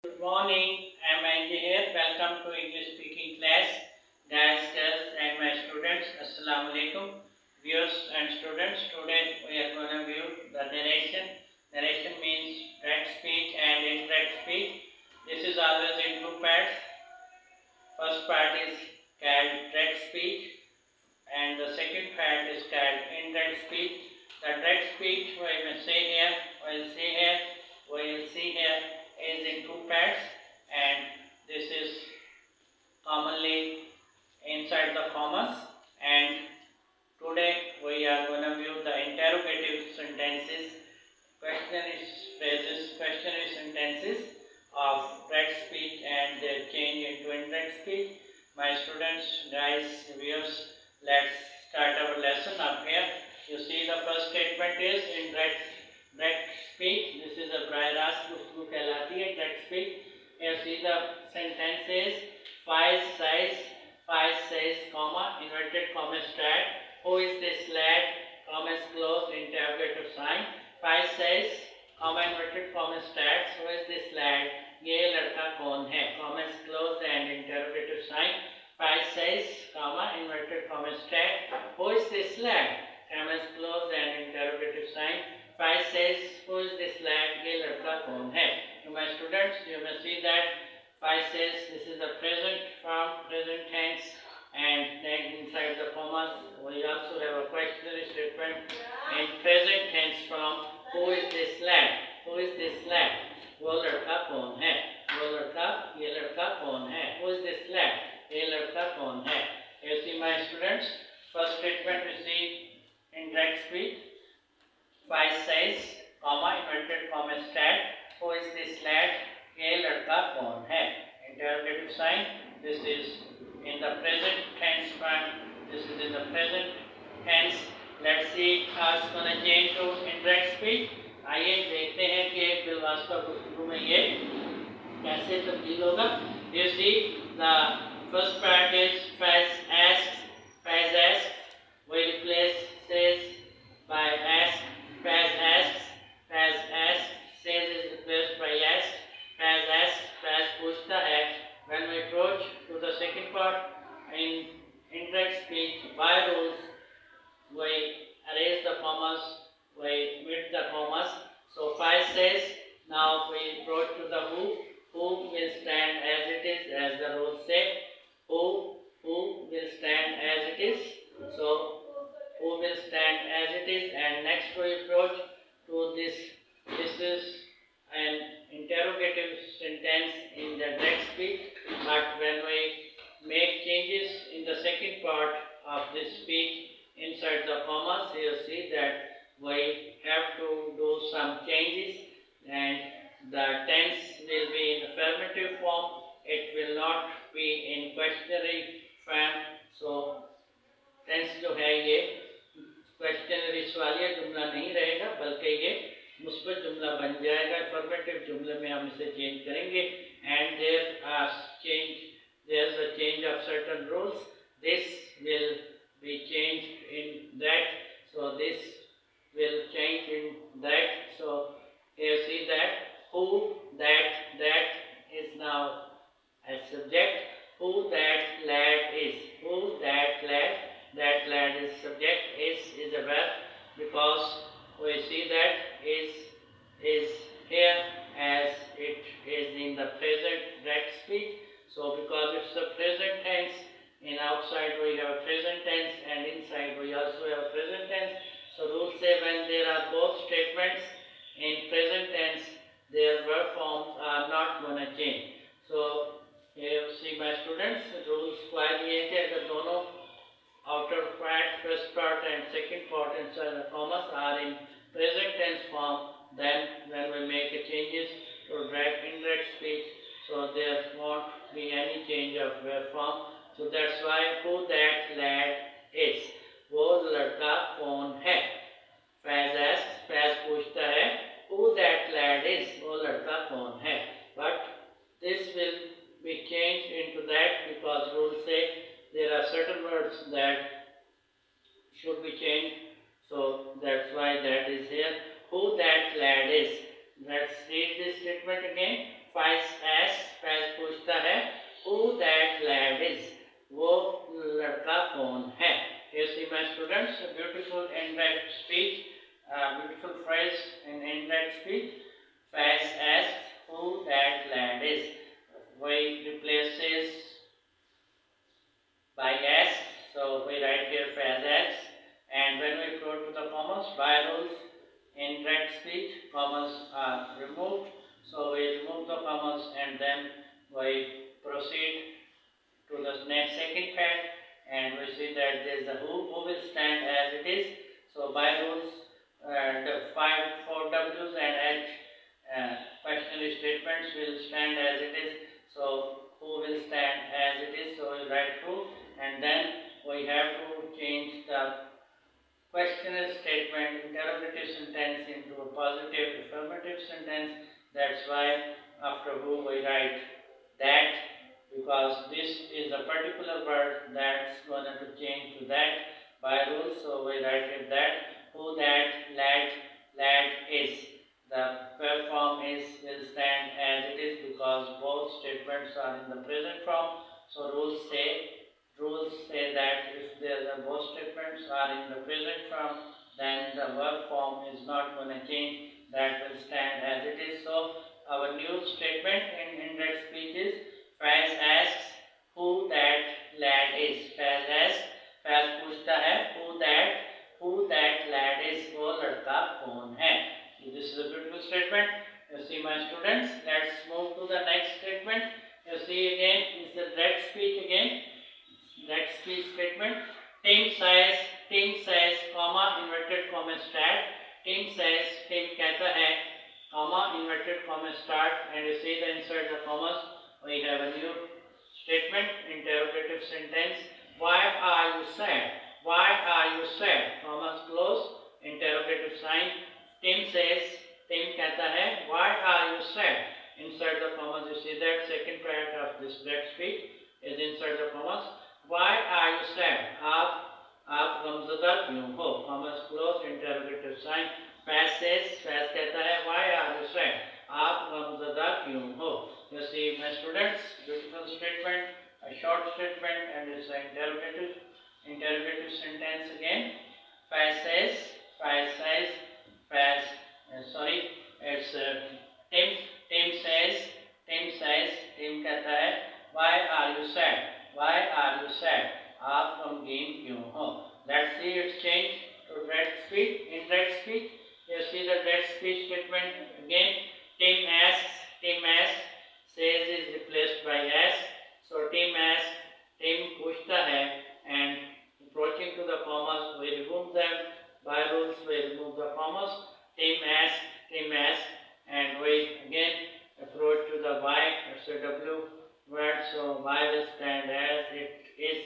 Good morning, I am Angie here. Welcome to English speaking class. Guys, girls, and my students, Assalamu alaikum. Viewers and students, today we are going to view the narration. Narration means direct speech and indirect speech. This is always in two parts. First part is called direct speech, and the second part is called indirect speech. The direct speech we will say here, is in two parts, and this is commonly inside the commas. And today we are going to view the interrogative sentences, questionnaire phrases, questionnaire sentences of direct speech and their change into indirect speech. My students, guys, viewers, let's start our lesson up here. You see the first statement is in direct speech. This is a braille rast guftgू कहलाती है direct speech. Here see the sentence is Faiz says, comma, inverted comma start. Who is this lad? Commas closed, interrogative sign. Faiz says, comma, inverted comma starts. Who is this lad? ये लड़का कौन है? Commas closed and interrogative sign. Faiz says, comma, inverted comma start. Who is this lad? Commas closed and interrogative sign. Faiz says, who is this lad? ये लड़का कौन है? To my students, you may see that Faiz says, this is the present form, present tense, and then inside the commas we also have a questionnaire statement in present tense form. Who is this lad? Who is this lad? वो लड़का कौन है? वो लड़का, ये लड़का कौन है? Who is this lad? ये लड़का कौन है? You see my students, first statement we see in direct speech. Faiz says, comma, inverted comma start. Who is this lad? ये लड़का कौन है? Interrogative sign. This is in the present tense form. This is in the present tense. Let's see how it's going to change to indirect speech. आइए देखते हैं कि बिलवास्तव गुफ्तगू में ये कैसे तब्दील होगा. You see the first part is Faiz asks. Faiz asks. We replace says by ask. Faiz asks. Faiz asks. Says is replaced by ask. Faiz asks. Faiz पूछता है. When we approach to the second part in indirect speech, by rules we erase the commas, we omit the commas. So Faiz says, now we approach to the who will stand as it is, as the rules say. Who will stand as it is. So who will stand as it is, and next we approach to this. This is an interrogative sentence in the direct speech, but when we make changes in the second part of this speech inside the commas, you see that we have to do some changes, and the tense will be in affirmative form. It will not be in questionary form. So tense जो है ये questionnaire सवालिया जुमला नहीं रहेगा, बल्कि ये मुस्बत जुमला बन जाएगा. अफर्मेटिव जुमले में हम इसे चेंज करेंगे. And there's a change of certain rules. This will be changed in that. So this will change in that. So you see that who that is now a subject. Who that lad is. Who that lad is subject. Is a verb, because we see that is here as it is in the present direct speech. So because it's the present tense, in outside we have a present tense and inside we also have a present tense. So rules say when there are both statements in present tense, their verb forms are not going to change. So you see my students, rules quite ये कि अगर दोनों outer part, first part and second part inside the commas are in present tense form, then when we make a changes to indirect speech, so there won't be any change of verb form. So that's why who that lad is. वो लड़का कौन है? Faiz asks. Faiz पूछता है who that lad is. वो लड़का कौन है? But this will be changed into that because rules say there are certain words that should be changed. So that's why that is here. Who that lad is. Let's read this statement again. Faiz asks. beautiful indirect speech, beautiful phrase in indirect speech. Faz asks who that lad is. We replaces by s, so we write here Faz asks, and when we go to the commas, by rules in direct speech, commas are removed. So we remove the commas and then we proceed to the next second fact, and we see that there is a who will stand as it is. So by rules, the 4 W's and H questionnaire statements will stand as it is. So who will stand as it is. So we write who, and then we have to change the questionnaire statement, interrogative sentence into a positive affirmative sentence. That's why after who we write that, because this is a particular word that's going to change to that by rule. So we write it that who that lad is. The verb form will stand as it is because both statements are in the present form. So rules say that if both statements are in the present form, then the verb form is not going to change. That will stand as it is. So our new statement in indirect speech is Faz asks who that lad is. Faz asks, Faz पूछता है who that lad is. वो लड़का कौन है. This is a beautiful statement. You see, my students, let's move to the next statement. You see again, it's a direct speech again. Direct speech statement. Tim says, comma, inverted comma start. Tim says, Tim कहता है, comma, inverted comma start, and you see the inside the commas, we have a new statement, interrogative sentence. Why are you sad? Why are you sad? Commas close, interrogative sign. Tim कहता है, why are you sad? Inside the commas, you see that second part of this direct speech is inside the commas. Why are you sad? आप गमज़दा क्यों हो? Commas close, interrogative sign. Faz कहता है, why are you sad? आप गमज़दा क्यों हो? You see, my students, beautiful statement, a short statement, and it's an interrogative sentence again. Tim कहता है, why are you sad? Why are you sad? आप गमगीन क्यों हो? Let's see its change to direct speech. In direct speech, you see the direct speech statement again. Tim asks, says is replaced by s. So Tim asks, Tim पूछता है, and approaching to the commas, we remove them. By rules, we remove the commas. Tim asks, and we again approach to the y. It's a w word, so y will stand as it is.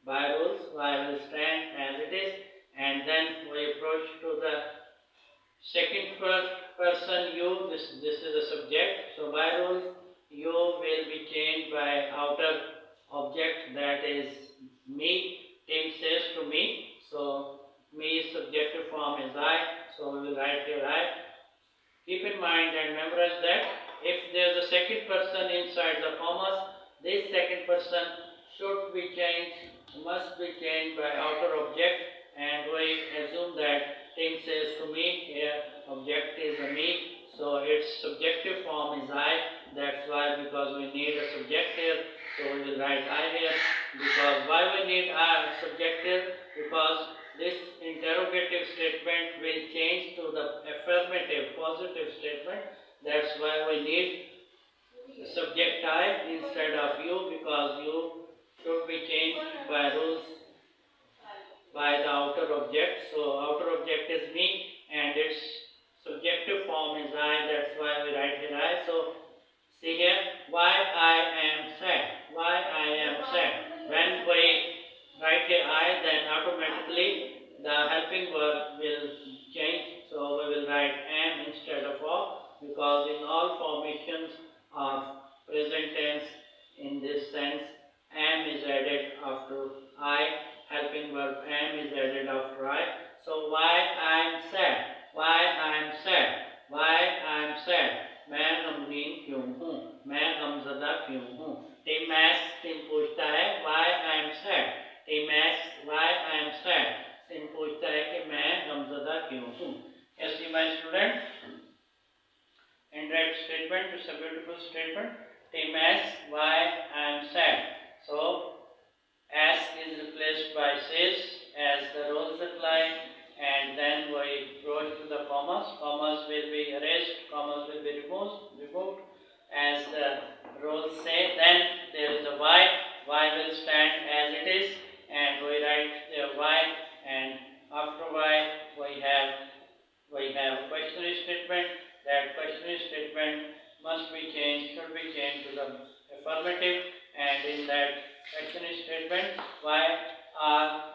By rules, y will stand as it is, and then we approach to the second person you. This is a subject. So by rules, you will be changed by outer object, that is me. Tim says to me. So me's subjective form is I. So we will write here I. Keep in mind and memorize that if there is a second person inside the commas, this second person must be changed by outer object, and we assume that Tim says to me, here object is a me, so its subjective form is I. That's why, because we need a subject here, so we will write I here. Because why we need a subjective? Because this interrogative statement will change to the affirmative positive statement. That's why we need the subject I instead of you, because you should be changed by rules by the outer object. So outer object is me and its subjective form is I. That's why we write here I. So see here, why I am sad. Why I am sad. When we write here I, then automatically the helping verb will change. So we will write am instead of of, because in all formations of present tense in this sense, am is added after I. Helping verb am is added after I. So why I am sad. Why I am sad. Why I am sad. मैं गमगीन क्यों हूँ. मैं गमज़दा क्यों हूँ. Tim asks, Tim पूछता है why I am sad. Tim asks why I am sad. Tim पूछता है कि It's a beautiful statement. Tim asks, why I am sad. So ask is replaced by says as the roles apply, and then we go to the commas. Commas will be erased, commas will be removed as the roles say. Then there is a y. Y will stand as it is, and we write the y, and after y we have questionary statement. That questionary statement must be changed, should be changed to the affirmative, and in that questionary statement, why are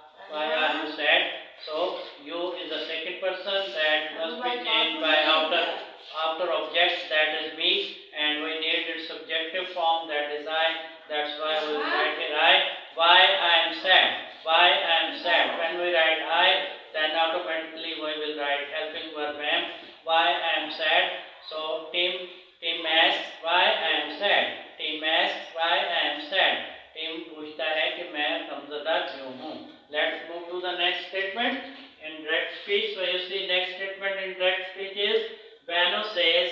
you sad? So you is the second person, that must be changed by after object, that is me, and we need its subjective form, that is I. That's why we will write here I. Why I am sad? Why I am sad? When we write I, then automatically we will write helping verb am. Why I am sad? So Tim asks why I am sad. Tim asks why I am sad. Team पूछता है कि मैं गमज़दा क्यों हूँ. Let's move to the next statement in direct speech. So you see next statement in direct speech is Banu says,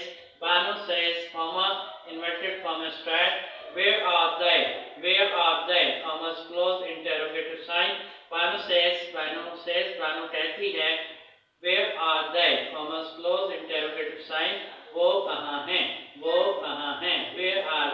comma, inverted comma start. Where are they? Commas close, interrogative sign. Banu says, Banu कहती है. Where are they? Commas close, interrogative sign. वो कहाँ हैं? Where are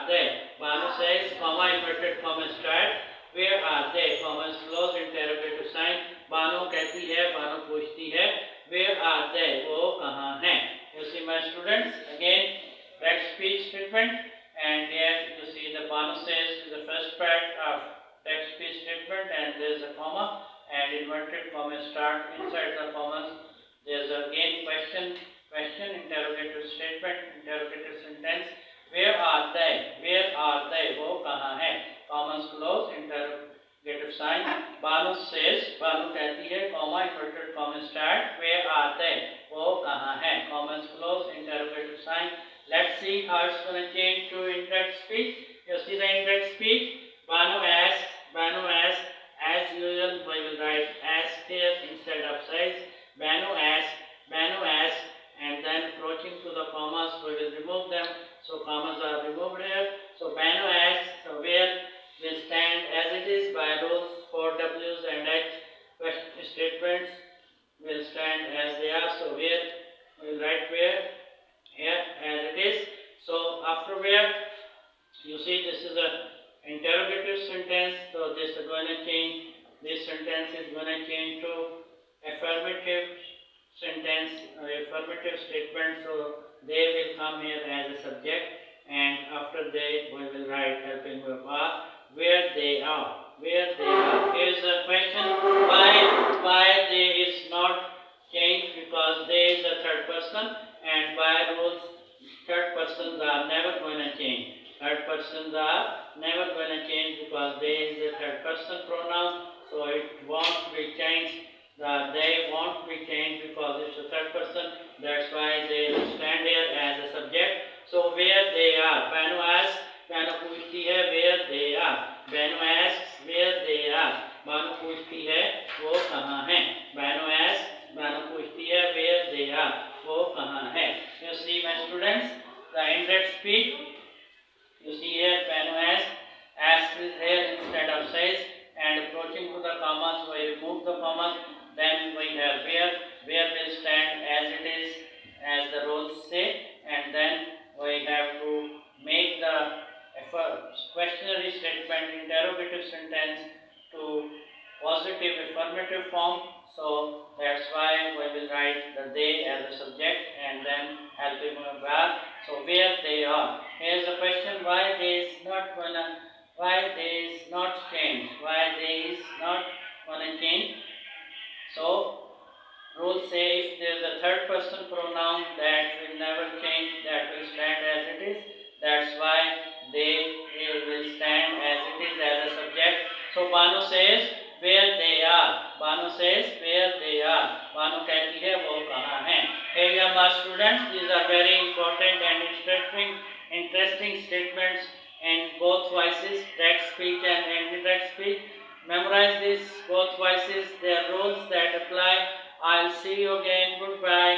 they? Banu says, comma, inverted comma start. Where are they? Commas close, interrogative sign. Banu कहती है, Banu पूछती है. Where are they? वो कहाँ हैं? You see my students, again direct speech statement, and here you see the Banu says the first part of text speech statement, and there is a comma and inverted comma start. Inside the commas there is again question, interrogative statement, interrogative sentence. Where are they? वो कहाँ है? Commas close, interrogative sign. Banu says, Banu कहती है, comma, inverted comma start. Where are they? वो कहाँ है? Commas close, interrogative sign. Let's see how it's going to change to indirect speech. You see the indirect speech. Banu asks, as usual we will write ask here instead of says. Banu asks, and then approaching to the commas we will remove them. So commas are removed here. So Banu asks, so where will stand as it is by rules. 4 W's and H question statements will stand as they are. So where we will write where here as it is. So after where, you see this is a interrogative sentence. So this is going to change. This sentence is going to change to affirmative sentence, affirmative statement. So they will come here as a subject, and after they we will write helping verb are. Where they are. Here is a question. Why they is not changed? Because they is a third person, and by rules third persons are never going to change. Third persons are never going to change because they is a third person pronoun. So it won't be changed. They won't be changed because it's a third person. That's why they will stand here as a subject. So where they are. Banu asks, Banu पूछती है where they are. Banu asks where they are. Banu पूछती है वो कहाँ हैं. Banu asks, Banu पूछती है where they are. वो कहाँ है. You see my students, the indirect speech. You see here Banu asks is here instead of says, and approaching to the commas we remove the commas. Then we have where will stand as it is, as the rules say, and then we have to make the questionary statement, interrogative sentence to positive affirmative form. So that's why we will write the they as a subject, and then helping verb. So where they are. Here's a question: why they is not change? Why they is not gonna change? So rules say if there is a third person pronoun, that will never change, that will stand as it is. That's why they will stand as it is as a subject. So Banu says where they are. Banu कहती है वो कहाँ हैं. Hey my students, these are very important and interesting statements in both voices, direct speech and indirect speech. Memorize these both voices, their rules that apply. I'll see you again. Goodbye.